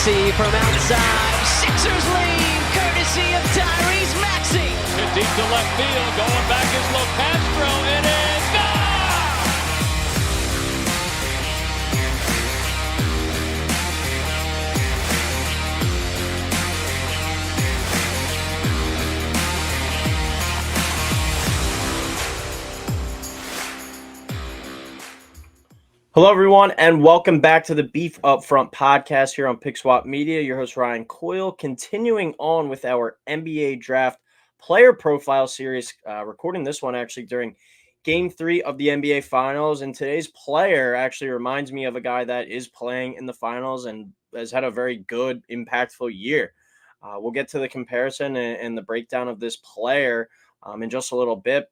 Maxey from outside. Sixers lead, courtesy of Tyrese Maxey. Hit deep to left field, going back is Locastro. It is gone! Hello, everyone, and welcome back to the Beef Up Front podcast here on Pick Swap Media. Your host, Ryan Coyle, continuing on with our NBA Draft Player Profile Series, recording this one actually during Game 3 of the NBA Finals. And today's player actually reminds me of a guy that is playing in the Finals and has had a very good, impactful year. We'll get to the comparison and the breakdown of this player in just a little bit,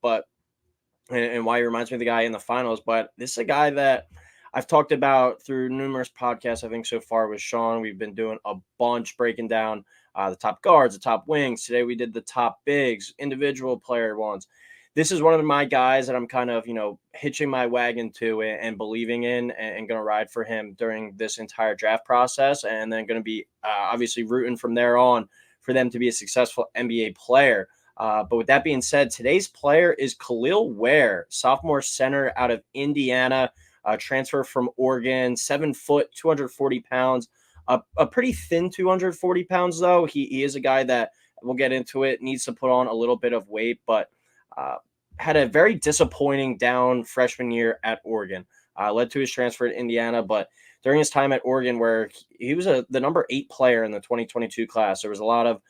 and why he reminds me of the guy in the Finals. But this is a guy that I've talked about through numerous podcasts, I think, so far with Sean. We've been doing a bunch breaking down the top guards, the top wings. Today we did the top bigs, individual player ones. This is one of my guys that I'm kind of, hitching my wagon to and believing in and going to ride for him during this entire draft process. And then going to be obviously rooting from there on for them to be a successful NBA player. But with that being said, today's player is Kel'el Ware, sophomore center out of Indiana. Transfer from Oregon, 7 foot, 240 pounds, a pretty thin 240 pounds, though. He is a guy that, we'll get into it, needs to put on a little bit of weight, but had a very disappointing down freshman year at Oregon. Led to his transfer to Indiana, but during his time at Oregon, where he was the number 8 player in the 2022 class, there was a lot of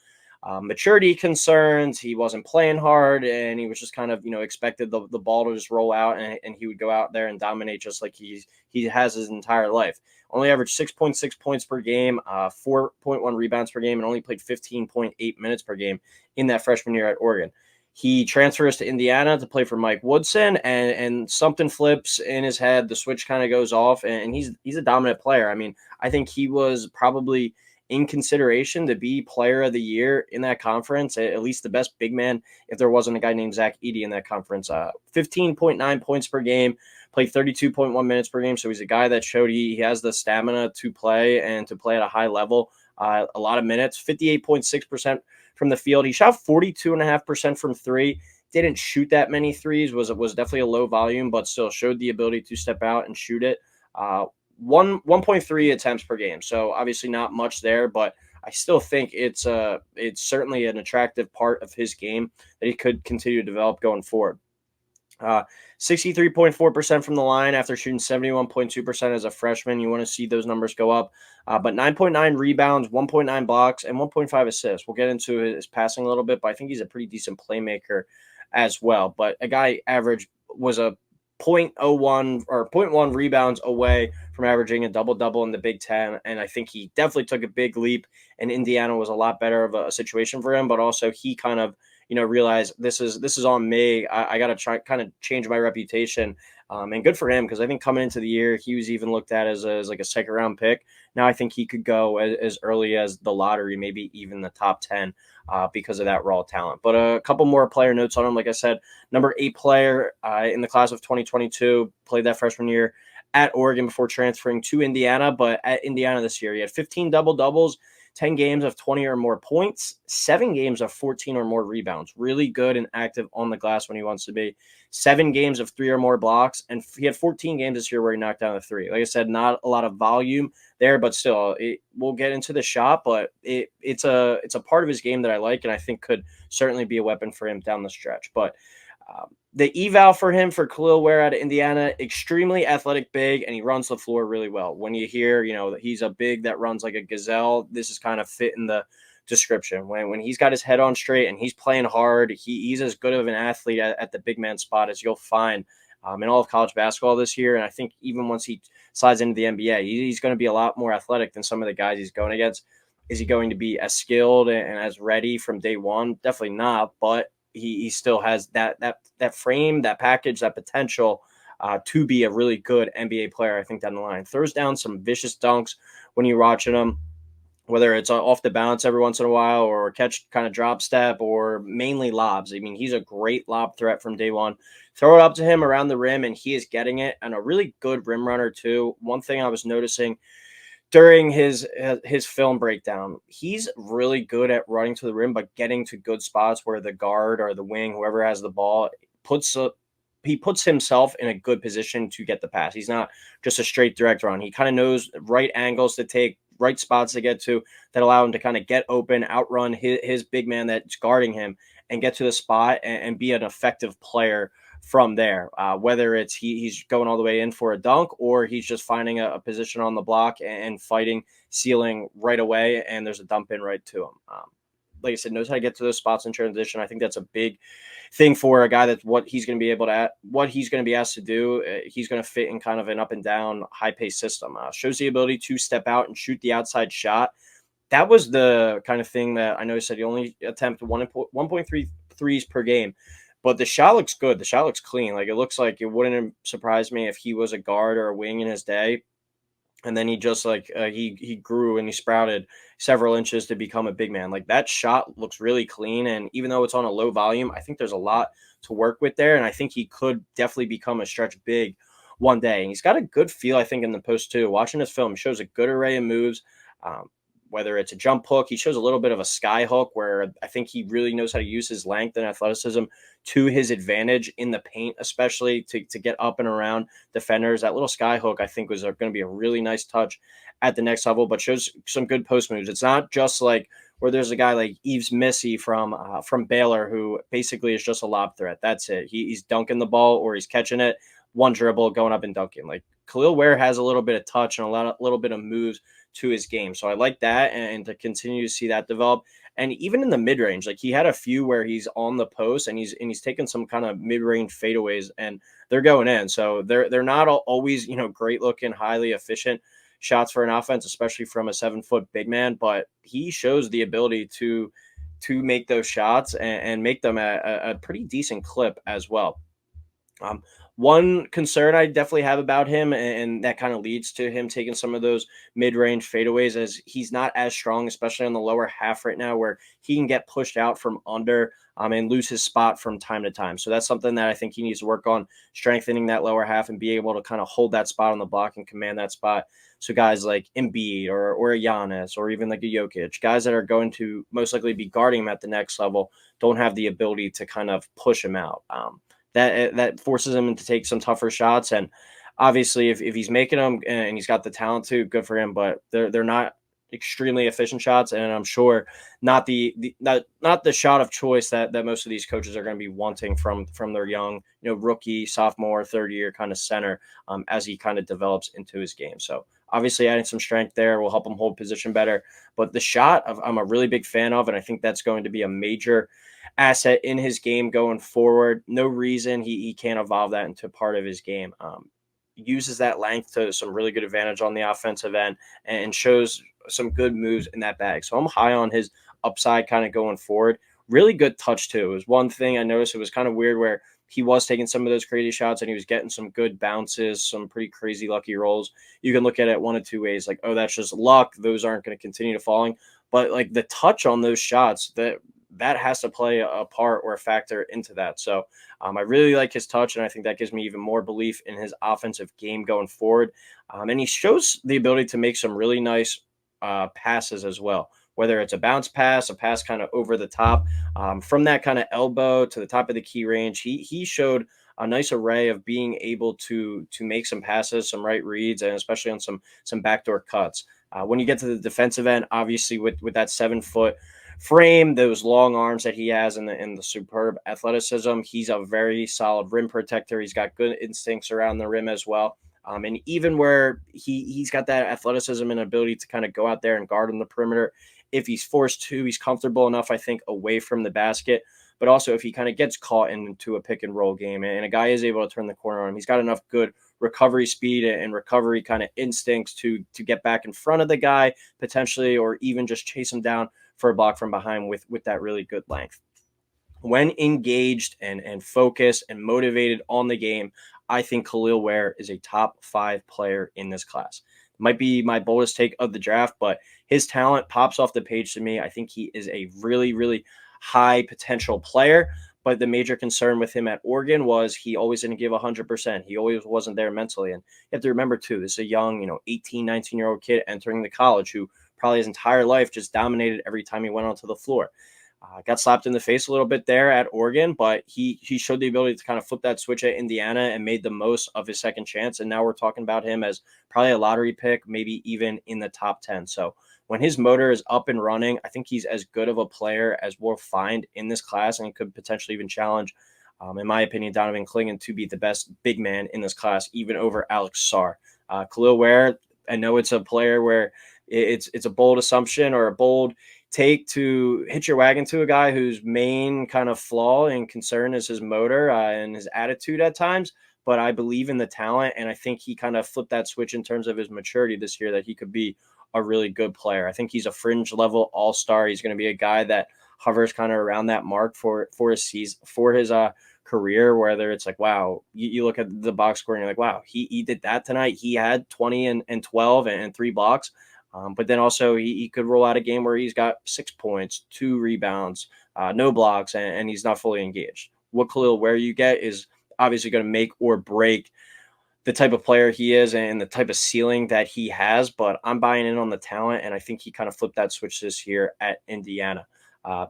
maturity concerns. He wasn't playing hard, and he was just kind of, expected the ball to just roll out, and he would go out there and dominate just like he has his entire life. Only averaged 6.6 points per game, 4.1 rebounds per game, and only played 15.8 minutes per game in that freshman year at Oregon. He transfers to Indiana to play for Mike Woodson, and something flips in his head. The switch kind of goes off, and he's a dominant player. I mean, I think he was probably in consideration to be player of the year in that conference, at least the best big man, if there wasn't a guy named Zach Edey in that conference. 15.9 points per game, played 32.1 minutes per game. So he's a guy that showed he has the stamina to play and to play at a high level. A lot of minutes, 58.6% from the field. He shot 42.5% from three. Didn't shoot that many threes, was definitely a low volume, but still showed the ability to step out and shoot it. 1.3 attempts per game. So obviously not much there, but I still think it's certainly an attractive part of his game that he could continue to develop going forward. 63.4% from the line after shooting 71.2% as a freshman. You want to see those numbers go up. But 9.9 rebounds, 1.9 blocks, and 1.5 assists. We'll get into his passing a little bit, but I think he's a pretty decent playmaker as well. But a guy was a 0.01 or 0.1 rebounds away from averaging a double-double in the Big Ten, and I think he definitely took a big leap, and Indiana was a lot better of a situation for him, but also he kind of, realized this is on me. I got to try kind of change my reputation, and good for him, because I think coming into the year, he was even looked at as like a second-round pick. Now I think he could go as early as the lottery, maybe even the top 10, because of that raw talent. But a couple more player notes on him. Like I said, number 8 player in the class of 2022, played that freshman year at Oregon before transferring to Indiana. But at Indiana this year, he had 15 double-doubles, 10 games of 20 or more points, 7 games of 14 or more rebounds. Really good and active on the glass when he wants to be. 7 games of 3 or more blocks, and he had 14 games this year where he knocked down a 3. Like I said, not a lot of volume there, but still, we'll get into the shot, but it's a part of his game that I like, and I think could certainly be a weapon for him down the stretch. But the eval for him, for Kel'el Ware out of Indiana, extremely athletic big, and he runs the floor really well. When you hear, that he's a big that runs like a gazelle, this is kind of fit in the description. When he's got his head on straight and he's playing hard, he's as good of an athlete at the big man spot as you'll find in all of college basketball this year. And I think even once he slides into the NBA, he's going to be a lot more athletic than some of the guys he's going against. Is he going to be as skilled and as ready from day one? Definitely not, but he still has that frame, that package, that potential to be a really good NBA player, I think, down the line. Throws down some vicious dunks when you're watching him, whether it's off the bounce every once in a while or catch kind of drop step or mainly lobs. I mean, he's a great lob threat from day one. Throw it up to him around the rim, and he is getting it, and a really good rim runner too. One thing I was noticing during his film breakdown, he's really good at running to the rim, but getting to good spots where the guard or the wing, whoever has the ball, puts a, he puts himself in a good position to get the pass. He's not just a straight direct run. He kind of knows right angles to take, right spots to get to that allow him to kind of get open, outrun his big man that's guarding him, and get to the spot and be an effective player from there. Whether it's he's going all the way in for a dunk or he's just finding a position on the block and fighting, sealing right away, and there's a dump in right to him. Like I said, knows how to get to those spots in transition. I think that's a big thing for a guy that's what he's going to be able to, what he's going to be asked to do. He's going to fit in kind of an up and down, high pace system. Shows the ability to step out and shoot the outside shot. That was the kind of thing that I know he said he only attempted 1.3 threes per game, but the shot looks good. The shot looks clean. Like it looks like it wouldn't surprise me if he was a guard or a wing in his day. And then he just like he grew and he sprouted several inches to become a big man. Like that shot looks really clean, and even though it's on a low volume, I think there's a lot to work with there. And I think he could definitely become a stretch big one day. And he's got a good feel, I think, in the post too. Watching his film, he shows a good array of moves. Whether it's a jump hook, he shows a little bit of a sky hook where I think he really knows how to use his length and athleticism to his advantage in the paint, especially to get up and around defenders. That little sky hook, I think, was going to be a really nice touch at the next level, but shows some good post moves. It's not just like where there's a guy like Yves Missy from Baylor who basically is just a lob threat. That's it. He's dunking the ball or he's catching it, one dribble, going up and dunking. Like Kel'el Ware has a little bit of touch and little bit of moves to his game. So I like that, and to continue to see that develop. And even in the mid range, like he had a few where he's on the post and he's taking some kind of mid range fadeaways and they're going in. So they're not always, great looking, highly efficient shots for an offense, especially from a 7-foot big man, but he shows the ability to make those shots and make them at a pretty decent clip as well. One concern I definitely have about him, and that kind of leads to him taking some of those mid-range fadeaways, is he's not as strong, especially on the lower half right now, where he can get pushed out from under and lose his spot from time to time. So that's something that I think he needs to work on, strengthening that lower half and be able to kind of hold that spot on the block and command that spot. So guys like Embiid or a Giannis or even like a Jokic, guys that are going to most likely be guarding him at the next level, don't have the ability to kind of push him out. That forces him to take some tougher shots. And obviously, if he's making them and he's got the talent to, good for him. But they're not extremely efficient shots, and I'm sure not the shot of choice that most of these coaches are going to be wanting from their young, rookie, sophomore, third year kind of center as he kind of develops into his game. So obviously, adding some strength there will help him hold position better. But the shot, I'm a really big fan of, and I think that's going to be a major asset in his game going forward. No reason he can't evolve that into part of his game. Uses that length to some really good advantage on the offensive end and shows some good moves in that bag. So I'm high on his upside kind of going forward. Really good touch too. It was one thing I noticed. It was kind of weird where he was taking some of those crazy shots and he was getting some good bounces, some pretty crazy lucky rolls. You can look at it one of two ways, like, oh, that's just luck. Those aren't going to continue to falling. But like the touch on those shots, that has to play a part or a factor into that. So I really like his touch, and I think that gives me even more belief in his offensive game going forward. And he shows the ability to make some really nice passes as well, whether it's a bounce pass, a pass kind of over the top, from that kind of elbow to the top of the key range. He showed a nice array of being able to make some passes, some right reads, and especially on some backdoor cuts. When you get to the defensive end, obviously with that 7-foot frame, those long arms that he has, and the superb athleticism, he's a very solid rim protector. He's got good instincts around the rim as well. And even where he's got that athleticism and ability to kind of go out there and guard on the perimeter, if he's forced to, he's comfortable enough, I think, away from the basket. But also if he kind of gets caught into a pick and roll game and a guy is able to turn the corner on him, he's got enough good recovery speed and recovery kind of instincts to get back in front of the guy potentially, or even just chase him down for a block from behind with that really good length. When engaged and focused and motivated on the game, I think Kel'el Ware is a top 5 player in this class. Might be my boldest take of the draft, but his talent pops off the page to me. I think he is a really, really high potential player, But the major concern with him at Oregon was he always didn't give 100%. He always wasn't there mentally. And you have to remember, too, this is a young, 18, 19-year-old kid entering the college who probably his entire life just dominated every time he went onto the floor. Got slapped in the face a little bit there at Oregon, but he showed the ability to kind of flip that switch at Indiana and made the most of his second chance. And now we're talking about him as probably a lottery pick, maybe even in the top 10. So when his motor is up and running, I think he's as good of a player as we'll find in this class and could potentially even challenge, in my opinion, Donovan Clingan to be the best big man in this class, even over Alex Sarr. Kel'el Ware, I know it's a player where it's a bold assumption or a bold take to hitch your wagon to a guy whose main kind of flaw and concern is his motor and his attitude at times. But I believe in the talent, and I think he kind of flipped that switch in terms of his maturity this year, that he could be a really good player. I think he's a fringe level all-star. He's going to be a guy that hovers kind of around that mark for his season, for his career, whether it's like, wow, you look at the box score and you're like, wow, he did that tonight. He had 20 and 12 and 3 blocks. But then also he could roll out a game where he's got 6 points, 2 rebounds, no blocks, and he's not fully engaged. What Kel'el Ware you get is obviously going to make or break the type of player he is and the type of ceiling that he has. But I'm buying in on the talent, and I think he kind of flipped that switch this year at Indiana.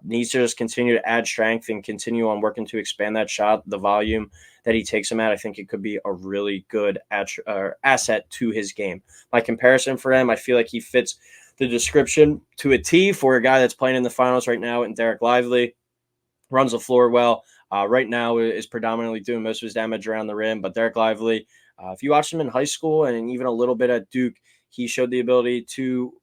Needs to just continue to add strength and continue on working to expand that shot, the volume that he takes him at. I think it could be a really good asset to his game. My comparison for him, I feel like he fits the description to a T for a guy that's playing in the finals right now, and Derek Lively. Runs the floor well. Right now is predominantly doing most of his damage around the rim, but Derek Lively, if you watched him in high school and even a little bit at Duke, he showed the ability to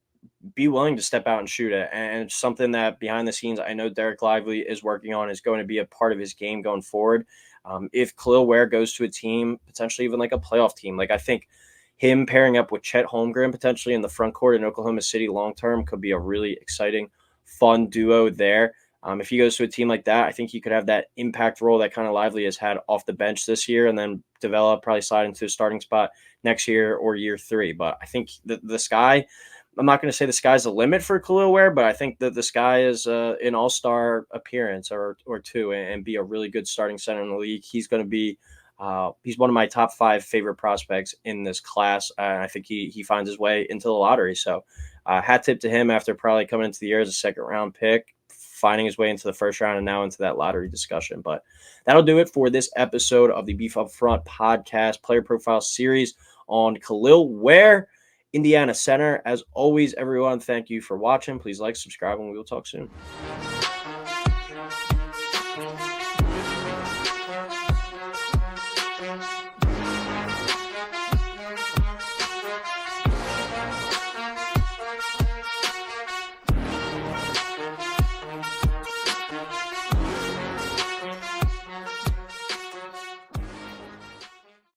be willing to step out and shoot it. And it's something that behind the scenes, I know Derek Lively is working on, is going to be a part of his game going forward. If Kel'el Ware goes to a team, potentially even like a playoff team, like I think him pairing up with Chet Holmgren potentially in the front court in Oklahoma City long-term could be a really exciting, fun duo there. If he goes to a team like that, I think he could have that impact role that kind of Lively has had off the bench this year and then develop, probably slide into a starting spot next year or year 3. But I think the sky, I'm not going to say the sky's the limit for Kel'el Ware, but I think that the sky is an all-star appearance or 2 and be a really good starting center in the league. He's going to be he's one of my top 5 favorite prospects in this class. I think he finds his way into the lottery. So hat tip to him after probably coming into the year as a second-round pick, finding his way into the first round and now into that lottery discussion. But that'll do it for this episode of the Beef Up Front podcast player profile series on Kel'el Ware, Indiana center. As always, everyone, thank you for watching. Please like, subscribe, and we will talk soon.